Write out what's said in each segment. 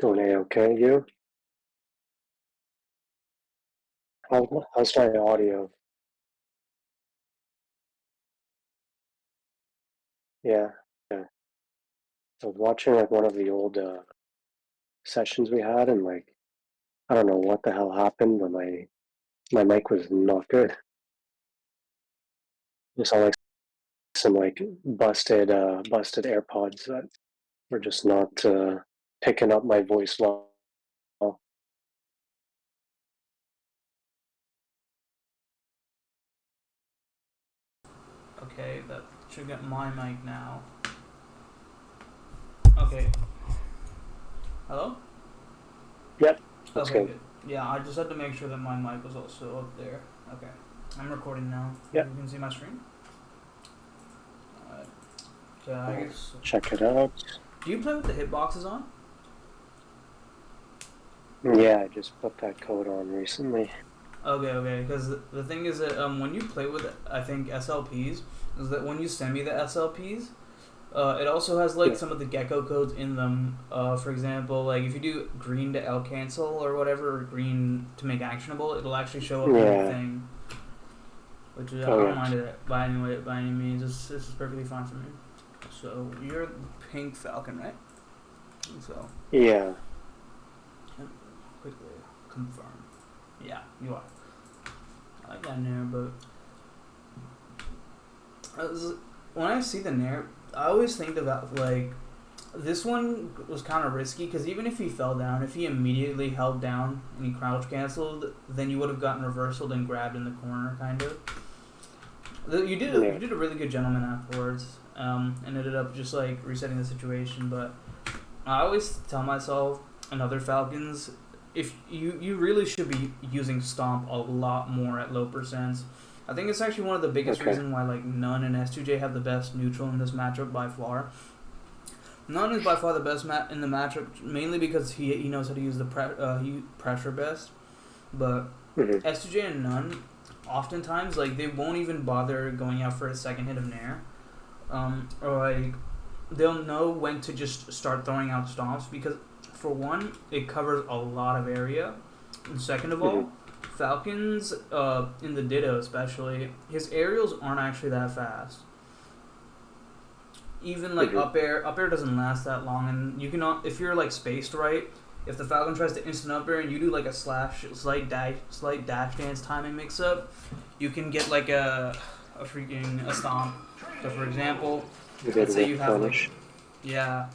Doing A-okay, you? How's my audio? Yeah, yeah. I was watching like one of the old sessions we had, and like I don't know what the hell happened, but my mic was not good. It sounded like some like busted AirPods that were just not picking up my voice well. Okay, that should get my mic now. Okay. Hello? Yep, that's Okay, good. good. Yeah, I just had to make sure that my mic was also up there. Okay. I'm recording now. You Yep, can see my screen? Alright. I'll Guys. check it out. Do you play with the hitboxes on? Yeah, I just put that code on recently. Okay. Because the thing is that when you play with, I think, SLPs, is that when you send me the SLPs, it also has like Yeah, some of the gecko codes in them. For example, like if you do green to L cancel or whatever, or green to make actionable, it'll actually show up in your yeah. thing. Which I Oh don't yeah, mind it by any means. This is perfectly fine for me. So you're the pink Falcon, right? So yeah. quickly confirm. Yeah, you are. I like that nair, but when I see the nair, I always think about like this one was kind of risky because even if he fell down, if he immediately held down and he crouch canceled, then you would have gotten reversaled and grabbed in the corner, kind of. You Yeah. did a really good gentleman afterwards, and ended up just like resetting the situation. But I always tell myself and other Falcons, if you really should be using Stomp a lot more at low percents. I think it's actually one of the biggest Okay. reasons why like Nunn and S2J have the best neutral in this matchup by far. Nunn is by far the best in the matchup, mainly because he knows how to use the pressure best. But Hmm. S2J and Nunn, oftentimes like they won't even bother going out for a second hit of Nair, or like they'll know when to just start throwing out stomps because for one, it covers a lot of area, and second of Hmm. all, Falcons in the Ditto especially, his aerials aren't actually that fast. Even like Hmm. up air doesn't last that long, and you can if you're like spaced right. If the Falcon tries to instant up air and you do like a slight dash dance timing mix up, you can get like a freaking a stomp. So for example, Good let's say whip you have like punish. yeah,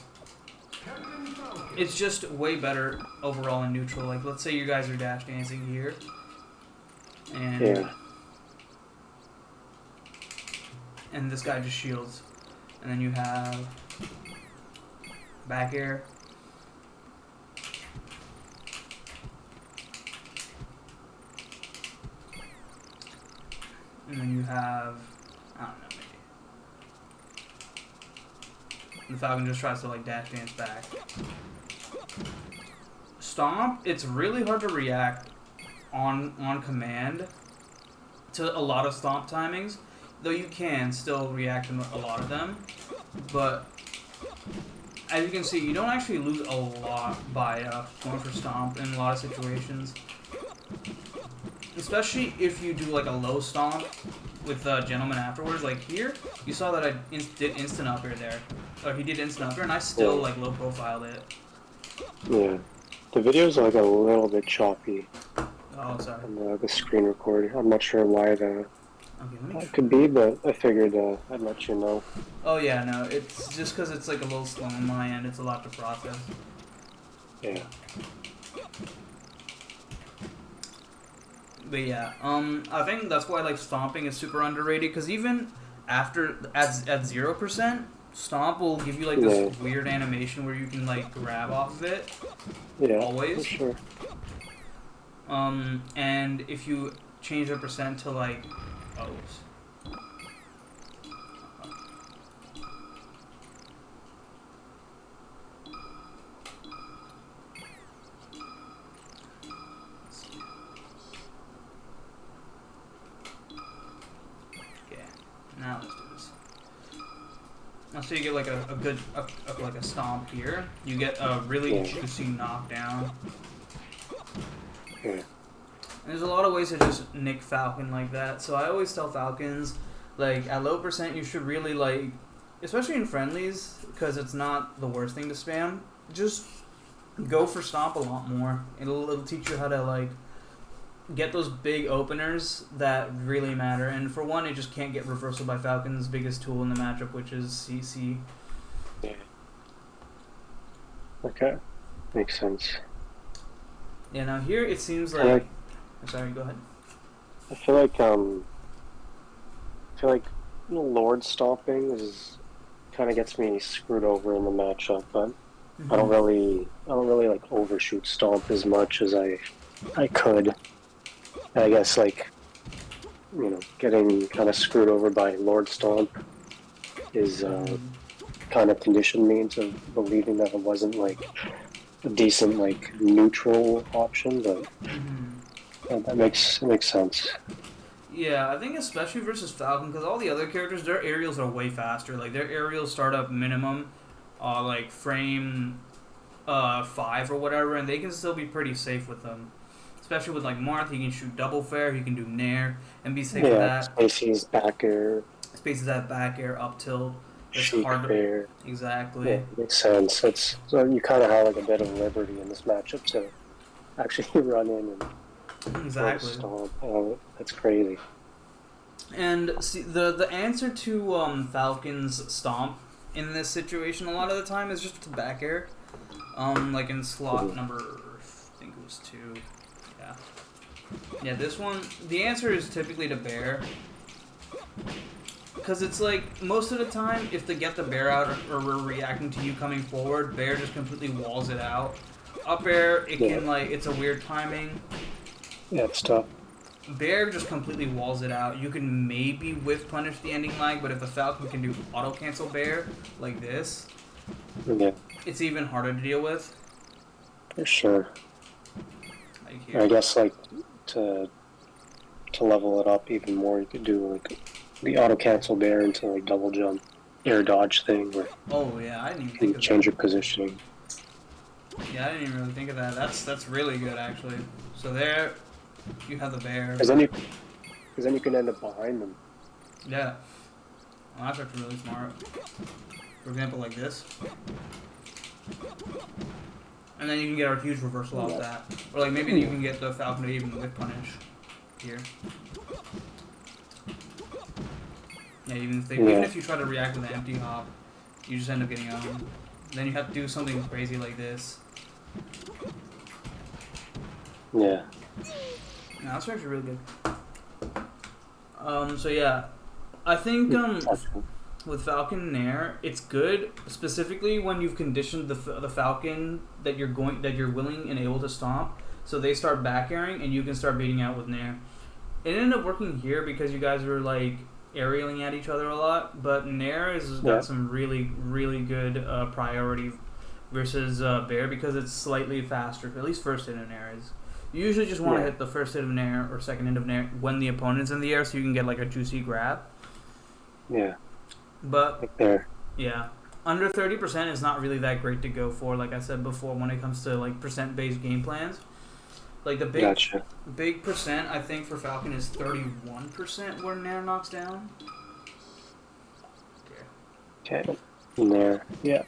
it's just way better overall in neutral. Like let's say you guys are dash dancing here, and Yeah. this guy just shields, and then you have back air. And then you have, I don't know, maybe. The Falcon just tries to like dash dance back. Stomp, it's really hard to react on command to a lot of stomp timings, though you can still react to a lot of them. But as you can see, you don't actually lose a lot by going for stomp in a lot of situations. Especially if you do like a low stomp with gentleman afterwards. Like here, you saw that I did instant up air there, or he did instant up air, and I still Yeah. like low profiled it. Yeah. The video's like a little bit choppy Oh, sorry. on the screen record. I'm not sure why Okay, let me that could try. be, but I figured I'd let you know. Oh yeah, no, it's just because it's like a little slow on my end. It's a lot to process. Yeah. But yeah, I think that's why like stomping is super underrated because even after at 0%, stomp will give you like this Yeah. weird animation where you can like grab off of it Yeah. For always. sure. And if you change the percent to like, oh, okay, now let's do this. so you get like a good like a stomp here. You get a really juicy knockdown. Yeah. And there's a lot of ways to just nick Falcon like that. So I always tell Falcons, like at low percent, you should really like, especially in friendlies, because it's not the worst thing to spam. Just go for stomp a lot more. It'll teach you how to like get those big openers that really matter. And for one, it just can't get reversal by Falcon's biggest tool in the matchup, which is CC. Yeah. Okay, makes sense. Yeah. Now here it seems like. Sorry, go ahead. I feel like Lord stomping is kind of gets me screwed over in the matchup, but I don't really like overshoot stomp as much as I could. And I guess like getting kind of screwed over by Lord Stomp is kind of conditioned me into believing that it wasn't like a decent like neutral option, but that makes sense. Yeah, I think especially versus Falcon, because all the other characters, their aerials are way faster. Like their aerials start up minimum, like frame 5 or whatever, and they can still be pretty safe with them. Especially with like Marth, he can shoot double fair, he can do nair, and be safe with that. Spaces back air. Spaces that back air up tilt. It's Chic hard to fair. Exactly. Yeah, makes sense. So you kind of have like a bit of liberty in this matchup to actually run in and exactly stomp. Oh, that's crazy. And see, the answer to Falcon's stomp in this situation a lot of the time is just to back air. Like in slot number, I think it was 2. Yeah. Yeah, this one, the answer is typically to bear. Because it's like, most of the time, if they get the bear out or we're reacting to you coming forward, bear just completely walls it out. Up air, it can like, it's a weird timing. Yeah, it's tough. Bear just completely walls it out. You can maybe whiff punish the ending lag, but if the Falcon can do auto cancel bear like this, it's even harder to deal with. For sure. Like here. I guess like to level it up even more, you could do like the auto cancel bear into like double jump air dodge thing where oh yeah, I didn't even think of change that. your positioning. Yeah, I didn't even really think of that. That's really good actually. So there you have the bear. Because then you can end up behind them. Yeah. Well, that's actually really smart. For example, like this. And then you can get a huge reversal off that. Or like maybe you can get the Falcon to even whip punish here. Yeah, even if you try to react with an empty hop, you just end up getting then you have to do something crazy like this. Yeah. No, that's actually really good. So yeah, I think with Falcon and Nair, it's good specifically when you've conditioned the Falcon that you're willing and able to stomp, so they start back airing and you can start beating out with Nair. It ended up working here because you guys were like aerialing at each other a lot, but Nair has got some really good priority versus Bear because it's slightly faster. At least first hit of Nair is. You usually just want to hit the first hit of Nair or second hit of Nair when the opponent's in the air, so you can get like a juicy grab. Yeah. But like there. Yeah, under 30% is not really that great to go for. Like I said before, when it comes to like percent-based game plans, like the big percent I think for Falcon is 31% where Nair knocks down. Okay. Nair. Yeah.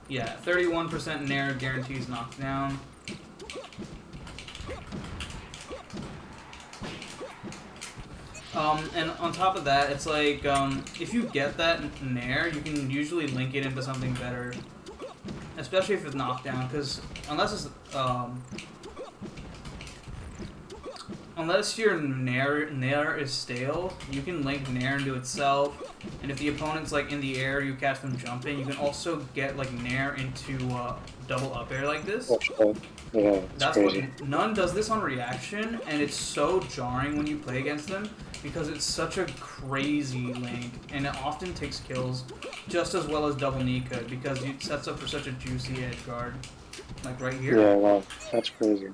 Yeah, 31% Nair guarantees knockdown. And on top of that, it's like, if you get that Nair, you can usually link it into something better. Especially if it's knockdown, because unless your Nair is stale, you can link Nair into itself, and if the opponent's like in the air, you catch them jumping, you can also get like Nair into double up air like this. Yeah, that's crazy. What none does this on reaction, and it's so jarring when you play against them because it's such a crazy link, and it often takes kills just as well as double knee could because it sets up for such a juicy edge guard. like right here. Yeah, wow, that's crazy.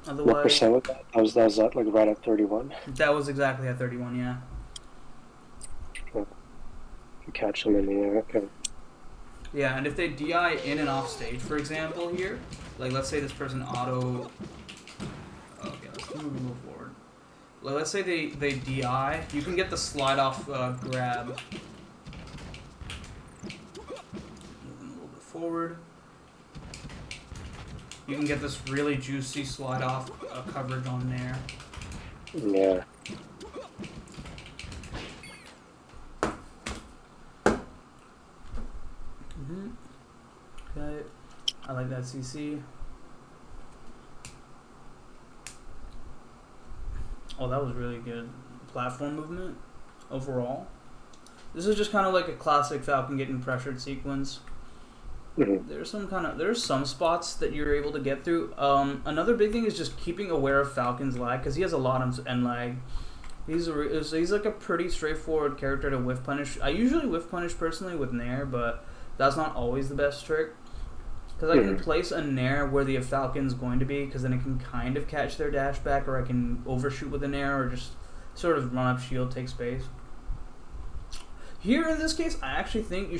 Otherwise, What percent was that? That was like right at 31. that was exactly at 31. Yeah. Oh, you catch them in the air. Okay. Yeah, and if they DI in and off stage, for example, here, like let's say this person auto. Okay, let's move forward. Like, let's say they DI, you can get the slide off grab. Move them a little bit forward. You can get this really juicy slide off coverage on there. Yeah. Okay, I like that CC. Oh, that was really good platform movement overall. This is just kind of like a classic Falcon getting pressured sequence. Mm-hmm. There's some spots that you're able to get through. Another big thing is just keeping aware of Falcon's lag, because he has a lot of end lag. He's like a pretty straightforward character to whiff punish. I usually whiff punish personally with Nair, but that's not always the best trick. Because I can place a Nair where the Falcon's going to be, because then it can kind of catch their dash back, or I can overshoot with a Nair, or just sort of run up shield, take space. Here in this case, I actually think you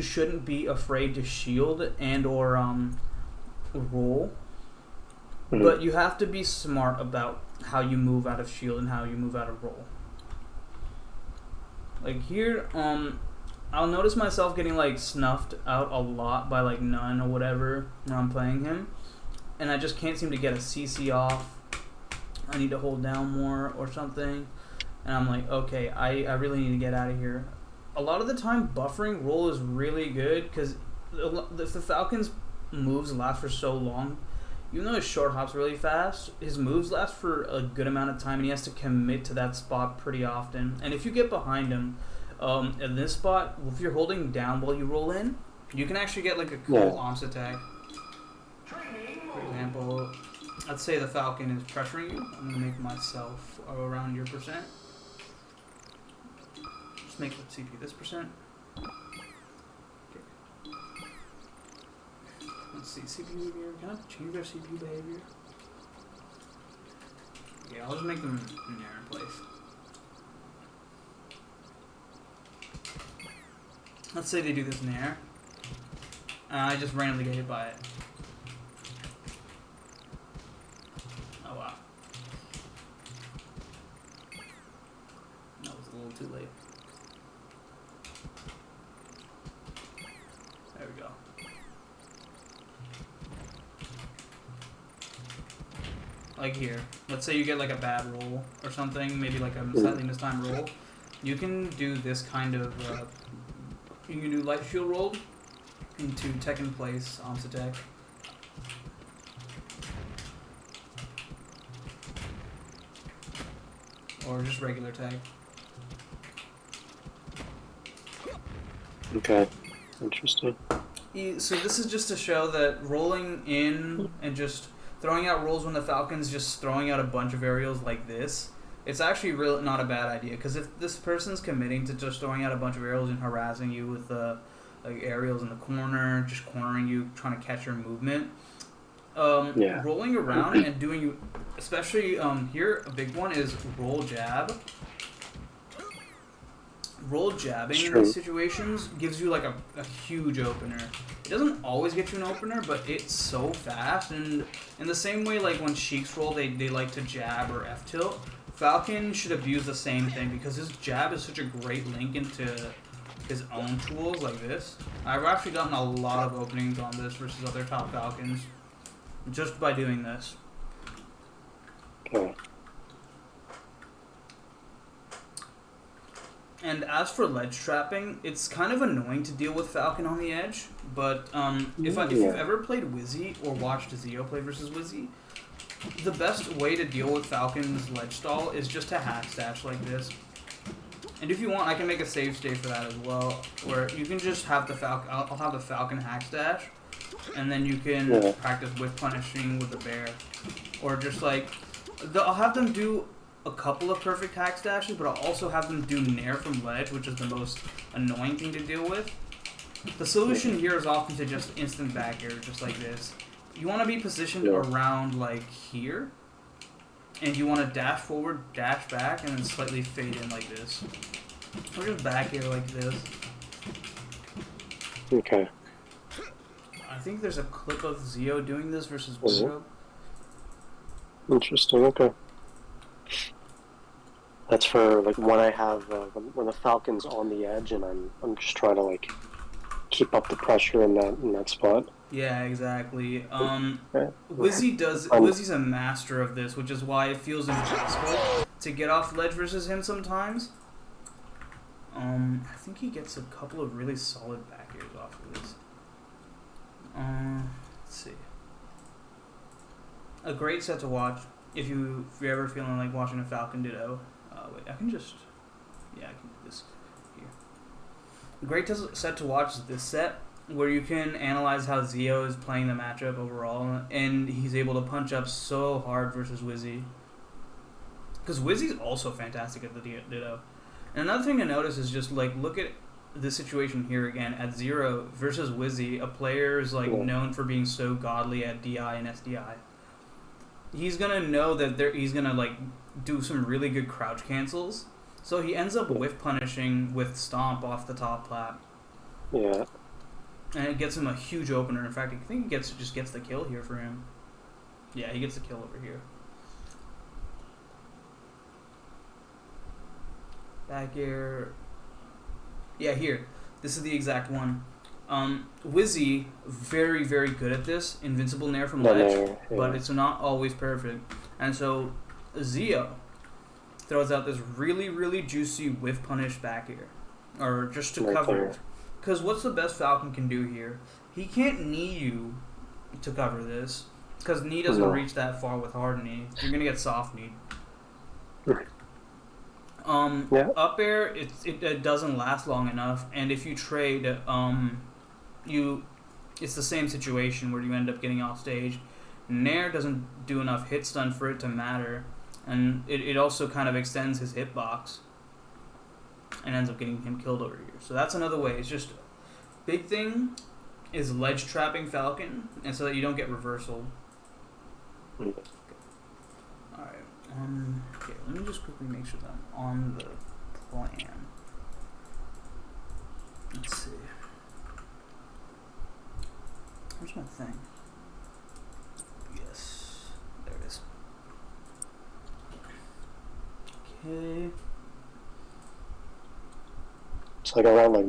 shouldn't be afraid to shield and or roll, but you have to be smart about how you move out of shield and how you move out of roll. Like here, I'll notice myself getting like snuffed out a lot by like none or whatever when I'm playing him, and I just can't seem to get a CC off. I need to hold down more or something, and I'm like, okay, I really need to get out of here. A lot of the time, buffering roll is really good, because if the Falcon's moves last for so long, even though his short hop's really fast, his moves last for a good amount of time, and he has to commit to that spot pretty often. And if you get behind him, in this spot, if you're holding down while you roll in, you can actually get like a cool OMS attack. For example, let's say the Falcon is pressuring you. I'm going to make myself around your percent. Just make the CP this percent. Okay. Let's see, CPU behavior. Can I change their CPU behavior? Okay, I'll just make them in there in place. Let's say they do this in the air, and I just randomly get hit by it. Oh wow. That was a little too late. There we go. Like here, let's say you get like a bad roll or something, maybe like a slightly mistimed roll. You can do this kind of, you can do light shield roll into tech in place, OMS attack. Or just regular tag. Okay, interesting. So this is just to show that rolling in and just throwing out rolls when the Falcon's just throwing out a bunch of aerials like this, it's actually really not a bad idea, because if this person's committing to just throwing out a bunch of aerials and harassing you with like aerials in the corner, just cornering you, trying to catch your movement, rolling around and doing, especially here, a big one is roll jab. Roll jabbing in these situations gives you like a huge opener. It doesn't always get you an opener, but it's so fast. And in the same way, like when Sheiks roll, they like to jab or F-tilt. Falcon should abuse the same thing, because his jab is such a great link into his own tools like this. I've actually gotten a lot of openings on this versus other top Falcons just by doing this. Okay. And as for ledge trapping, it's kind of annoying to deal with Falcon on the edge, but if you've ever played Wizzy or watched Zeo play versus Wizzy, the best way to deal with Falcon's ledge stall is just to hack stash like this. And if you want, I can make a save state for that as well, where you can just have the Falcon, I'll have the Falcon hack stash, and then you can practice with punishing with the bear. Or just like, I'll have them do a couple of perfect hack stashes, but I'll also have them do Nair from ledge, which is the most annoying thing to deal with. The solution here is often to just instant back air, just like this. You want to be positioned around like here, and you want to dash forward, dash back, and then slightly fade in like this. Or just back air like this. Okay. I think there's a clip of Zio doing this versus Wizzo. Interesting. Okay. That's for like when I have when the Falcon's on the edge and I'm just trying to like keep up the pressure in that spot. Yeah, exactly. Okay. Wizzy's a master of this, which is why it feels impossible to get off ledge versus him sometimes. I think he gets a couple of really solid back airs off of this. Let's see. A great set to watch if you're ever feeling like watching a Falcon Ditto. Wait, I can do this here. A great set to watch is this set, where you can analyze how Zio is playing the matchup overall, and he's able to punch up so hard versus Wizzy. Because Wizzy's also fantastic at the Ditto. And another thing to notice is just like look at this situation here again at Zero versus Wizzy. A player is like known for being so godly at DI and SDI. He's gonna know that he's gonna like do some really good crouch cancels, so he ends up whiff punishing with stomp off the top plat. Yeah. And it gets him a huge opener. In fact, I think he just gets the kill here for him. Yeah, he gets the kill over here. Back air. Yeah, here. This is the exact one. Wizzy, very, very good at this. Invincible Nair from ledge, but it's not always perfect. And so, Zio throws out this really, really juicy whiff punish back air. Or just to cover it. Because what's the best Falcon can do here? He can't knee you to cover this. Because knee doesn't reach that far with hard knee. You're going to get soft knee. Up air, it doesn't last long enough. And if you trade, it's the same situation where you end up getting off stage. Nair doesn't do enough hit stun for it to matter. And it also kind of extends his hitbox. And ends up getting him killed over here. So that's another way. It's just big thing is ledge trapping Falcon, and so that you don't get reversal. Okay. All right. Okay. Let me just quickly make sure that I'm on the plan. Let's see. Where's my thing? Yes. There it is. Okay. It's like around like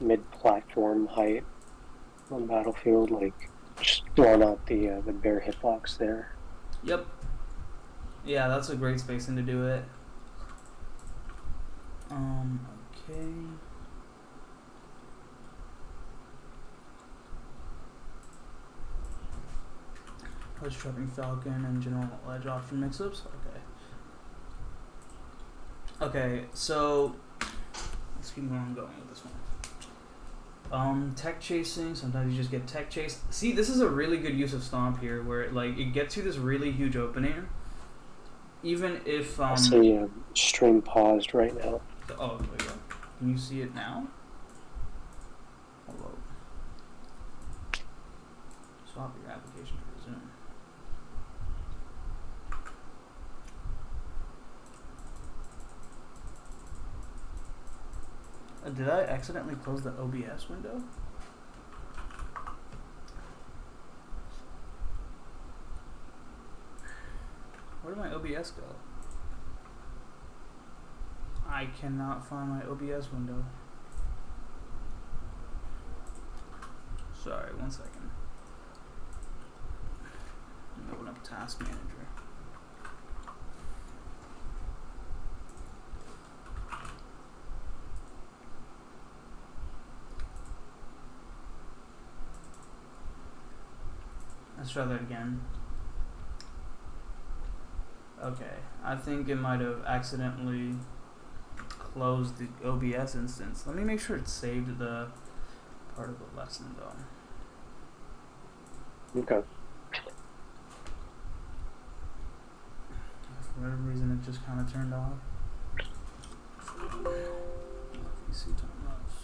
mid platform height on Battlefield, like just throwing out the bare hitbox there. Yep. Yeah, that's a great spacing to do it. Okay. Ledge trapping Falcon and general ledge option mix-ups. Okay, so let's keep on going with this one. Tech chasing. Sometimes you just get tech chased. See, this is a really good use of stomp here, where it gets you this really huge opening. Even if I see stream paused right now. Oh, there we go. Can you see it now? Hello. Swap your application to resume. Did I accidentally close the OBS window? Where did my OBS go? I cannot find my OBS window. Sorry, 1 second. Let me open up Task Manager. Let's try that again. Okay, I think it might have accidentally closed the OBS instance. Let me make sure it saved the part of the lesson though. Okay. For whatever reason, it just kind of turned off. VC timeouts.